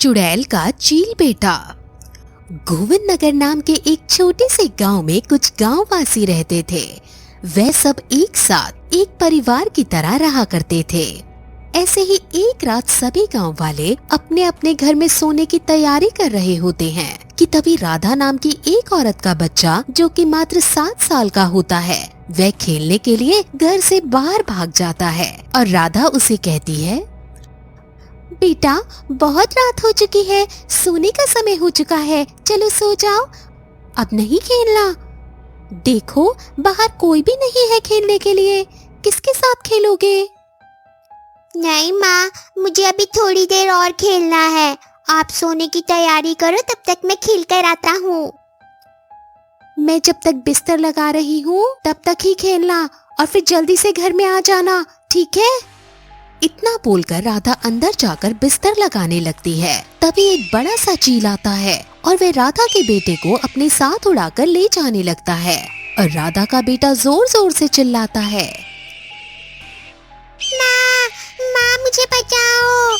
चुड़ैल का चील बेटा। गोविंद नगर नाम के एक छोटे से गांव में कुछ गांववासी रहते थे। वे सब एक साथ एक परिवार की तरह रहा करते थे। ऐसे ही एक रात सभी गांव वाले अपने अपने घर में सोने की तैयारी कर रहे होते हैं कि तभी राधा नाम की एक औरत का बच्चा, जो कि मात्र 7 साल का होता है, वह खेलने के लिए घर से बाहर भाग जाता है और राधा उसे कहती है, बेटा बहुत रात हो चुकी है, सोने का समय हो चुका है, चलो सो जाओ, अब नहीं खेलना। देखो बाहर कोई भी नहीं है खेलने के लिए, किसके साथ खेलोगे? नहीं माँ, मुझे अभी थोड़ी देर और खेलना है। आप सोने की तैयारी करो, तब तक मैं खेल कर आता हूँ। मैं जब तक बिस्तर लगा रही हूँ तब तक ही खेलना और फिर जल्दी से घर में आ जाना, ठीक है? इतना बोलकर राधा अंदर जाकर बिस्तर लगाने लगती है। तभी एक बड़ा सा चील आता है और वह राधा के बेटे को अपने साथ उड़ाकर ले जाने लगता है और राधा का बेटा जोर जोर से चिल्लाता है, माँ मुझे बचाओ।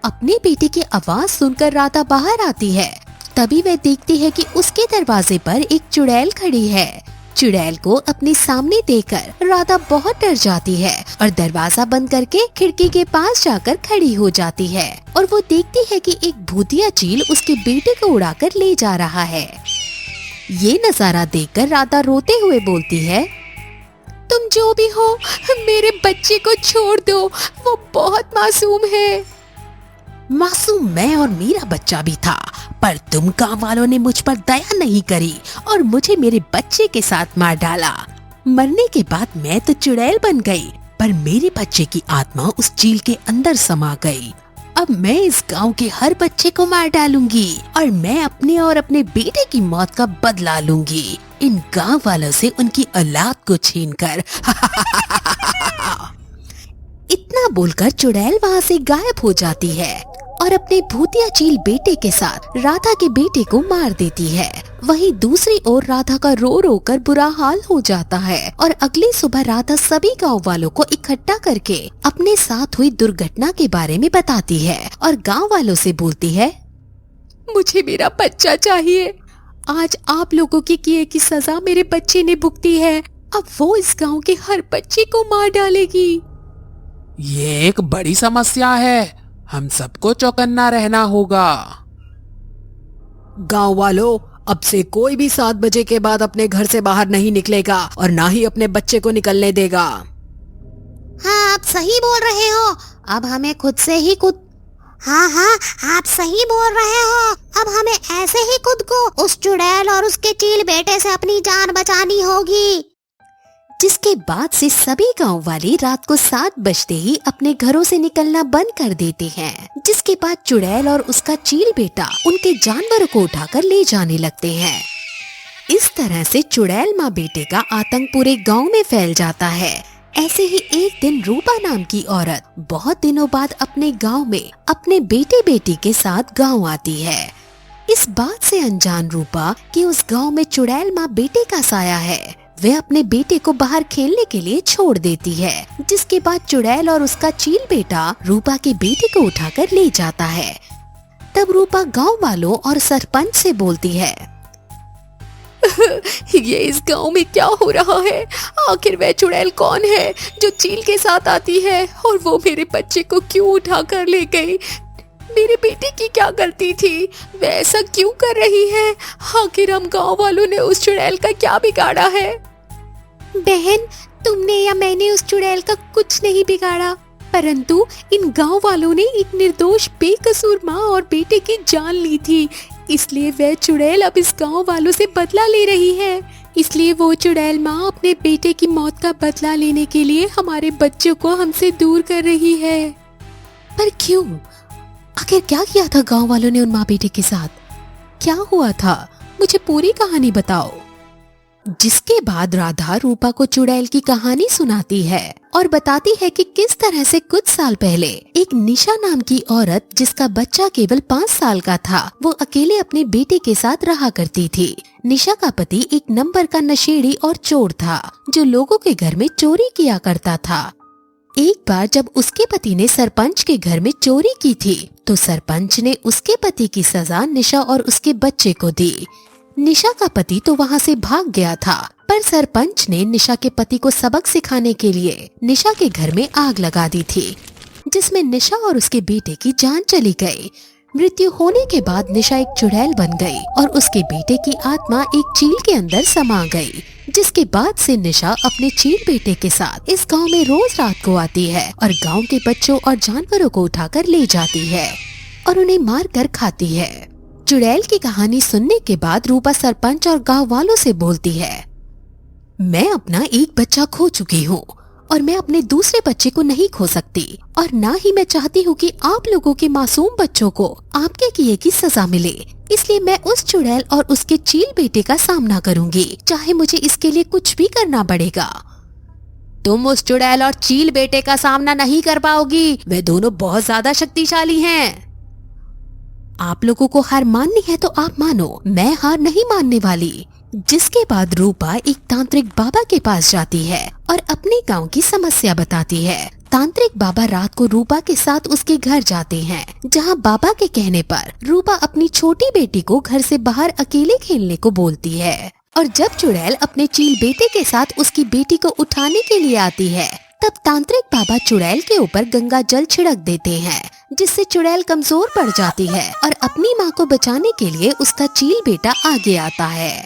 अपने बेटे की आवाज सुनकर राधा बाहर आती है। तभी वह देखती है कि उसके दरवाजे पर एक चुड़ैल खड़ी है। चुड़ैल को अपने सामने देखकर राधा बहुत डर जाती है और दरवाजा बंद करके खिड़की के पास जाकर खड़ी हो जाती है और वो देखती है कि एक भूतिया चील उसके बेटे को उड़ाकर ले जा रहा है। ये नजारा देखकर राधा रोते हुए बोलती है, तुम जो भी हो मेरे बच्चे को छोड़ दो, वो बहुत मासूम है। मासूम मैं और मेरा बच्चा भी था, पर तुम गांव वालों ने मुझ पर दया नहीं करी और मुझे मेरे बच्चे के साथ मार डाला। मरने के बाद मैं तो चुड़ैल बन गई, पर मेरे बच्चे की आत्मा उस चील के अंदर समा गई। अब मैं इस गांव के हर बच्चे को मार डालूंगी और मैं अपने और अपने बेटे की मौत का बदला लूंगी, इन गांव वालों से उनकी औलाद को छीनकर। इतना बोलकर चुड़ैल वहाँ से गायब हो जाती है और अपने भूतिया चील बेटे के साथ राधा के बेटे को मार देती है। वहीं दूसरी ओर राधा का रो रो कर बुरा हाल हो जाता है और अगली सुबह राधा सभी गांव वालों को इकट्ठा करके अपने साथ हुई दुर्घटना के बारे में बताती है और गांव वालों से बोलती है, मुझे मेरा बच्चा चाहिए। आज आप लोगों के किए की सजा मेरे बच्चे ने भुगती है, अब वो इस गाँव के हर बच्चे को मार डालेगी। ये एक बड़ी समस्या है, हम सबको चौकन्ना रहना होगा। गांव वालों, अब से कोई भी 7 बजे के बाद अपने घर से बाहर नहीं निकलेगा और ना ही अपने बच्चे को निकलने देगा। हाँ आप सही बोल रहे हो, अब हमें खुद से ही हाँ आप सही बोल रहे हो, अब हमें ऐसे ही खुद को उस चुड़ैल और उसके चील बेटे से अपनी जान बचानी होगी। जिसके बाद से सभी गांव वाले रात को 7 बजते ही अपने घरों से निकलना बंद कर देते हैं। जिसके बाद चुड़ैल और उसका चील बेटा उनके जानवरों को उठाकर ले जाने लगते हैं। इस तरह से चुड़ैल माँ बेटे का आतंक पूरे गांव में फैल जाता है। ऐसे ही एक दिन रूपा नाम की औरत बहुत दिनों बाद अपने गाँव में अपने बेटे बेटी के साथ गाँव आती है। इस बात से अनजान रूपा कि उस गाँव में चुड़ैल माँ बेटे का साया है, वह अपने बेटे को बाहर खेलने के लिए छोड़ देती है। जिसके बाद चुड़ैल और उसका चील बेटा रूपा के बेटे को उठाकर ले जाता है। तब रूपा गांव वालों और सरपंच से बोलती है, ये इस गांव में क्या हो रहा है? आखिर वह चुड़ैल कौन है जो चील के साथ आती है और वो मेरे बच्चे को क्यों उठाकर ले गई? मेरे बेटे की क्या गलती थी? वह ऐसा क्यों कर रही है? आखिर हम गांव वालों ने उस चुड़ैल का क्या बिगाड़ा है? बहन, तुमने या मैंने उस चुड़ैल का कुछ नहीं बिगाड़ा, परंतु इन गांव वालों ने एक निर्दोष बेकसूर माँ और बेटे की जान ली थी, इसलिए वह चुड़ैल अब इस गांव वालों से बदला ले रही है। इसलिए वो चुड़ैल माँ अपने बेटे की मौत का बदला लेने के लिए हमारे बच्चों को हमसे दूर कर रही है। पर क्यों? आखिर क्या किया था गांव वालों ने उन माँ बेटे के साथ? क्या हुआ था? मुझे पूरी कहानी बताओ। जिसके बाद राधा रूपा को चुड़ैल की कहानी सुनाती है और बताती है कि किस तरह से कुछ साल पहले एक निशा नाम की औरत, जिसका बच्चा केवल 5 साल का था, वो अकेले अपने बेटे के साथ रहा करती थी। निशा का पति एक नंबर का नशेड़ी और चोर था जो लोगों के घर में चोरी किया करता था। एक बार जब उसके पति ने सरपंच के घर में चोरी की थी तो सरपंच ने उसके पति की सजा निशा और उसके बच्चे को दी। निशा का पति तो वहाँ से भाग गया था, पर सरपंच ने निशा के पति को सबक सिखाने के लिए निशा के घर में आग लगा दी थी, जिसमें निशा और उसके बेटे की जान चली गई। मृत्यु होने के बाद निशा एक चुड़ैल बन गई और उसके बेटे की आत्मा एक चील के अंदर समा गई, जिसके बाद से निशा अपने चील बेटे के साथ इस गांव में रोज रात को आती है और गांव के बच्चों और जानवरों को उठाकर ले जाती है और उन्हें मार कर खाती है। चुड़ैल की कहानी सुनने के बाद रूपा सरपंच और गांव वालों से बोलती है, मैं अपना एक बच्चा खो चुकी हूँ और मैं अपने दूसरे बच्चे को नहीं खो सकती और ना ही मैं चाहती हूँ कि आप लोगों के मासूम बच्चों को आपके किए की सजा मिले। इसलिए मैं उस चुड़ैल और उसके चील बेटे का सामना करूंगी, चाहे मुझे इसके लिए कुछ भी करना पड़ेगा। तुम उस चुड़ैल और चील बेटे का सामना नहीं कर पाओगी, वे दोनों बहुत ज्यादा शक्तिशाली हैं। आप लोगों को हार माननी है तो आप मानो, मैं हार नहीं मानने वाली। जिसके बाद रूपा एक तांत्रिक बाबा के पास जाती है और अपने गांव की समस्या बताती है। तांत्रिक बाबा रात को रूपा के साथ उसके घर जाते हैं, जहां बाबा के कहने पर रूपा अपनी छोटी बेटी को घर से बाहर अकेले खेलने को बोलती है। और जब चुड़ैल अपने चील बेटे के साथ उसकी बेटी को उठाने के लिए आती है, तब तांत्रिक बाबा चुड़ैल के ऊपर गंगा जल छिड़क देते हैं, जिससे चुड़ैल कमजोर पड़ जाती है और अपनी माँ को बचाने के लिए उसका चील बेटा आगे आता है।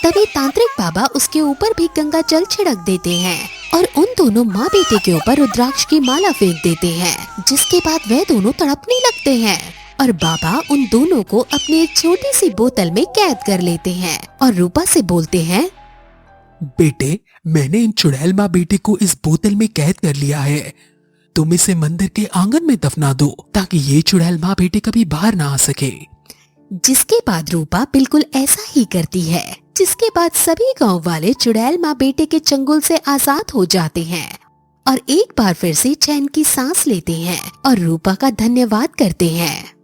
तभी तांत्रिक बाबा उसके ऊपर भी गंगा जल छिड़क देते हैं और उन दोनों माँ बेटे के ऊपर रुद्राक्ष की माला फेंक देते हैं, जिसके बाद वे दोनों तड़पने लगते हैं और बाबा उन दोनों को अपनी एक छोटी सी बोतल में कैद कर लेते हैं और रूपा से बोलते हैं, बेटे, मैंने इन चुड़ैल माँ बेटे को इस बोतल में कैद कर लिया है। तुम इसे मंदिर के आंगन में दफना दो ताकि ये चुड़ैल माँ बेटे कभी बाहर ना आ सके। जिसके बाद रूपा बिल्कुल ऐसा ही करती है, जिसके बाद सभी गांव वाले चुड़ैल माँ बेटे के चंगुल से आजाद हो जाते हैं और एक बार फिर से चैन की सांस लेते हैं और रूपा का धन्यवाद करते हैं।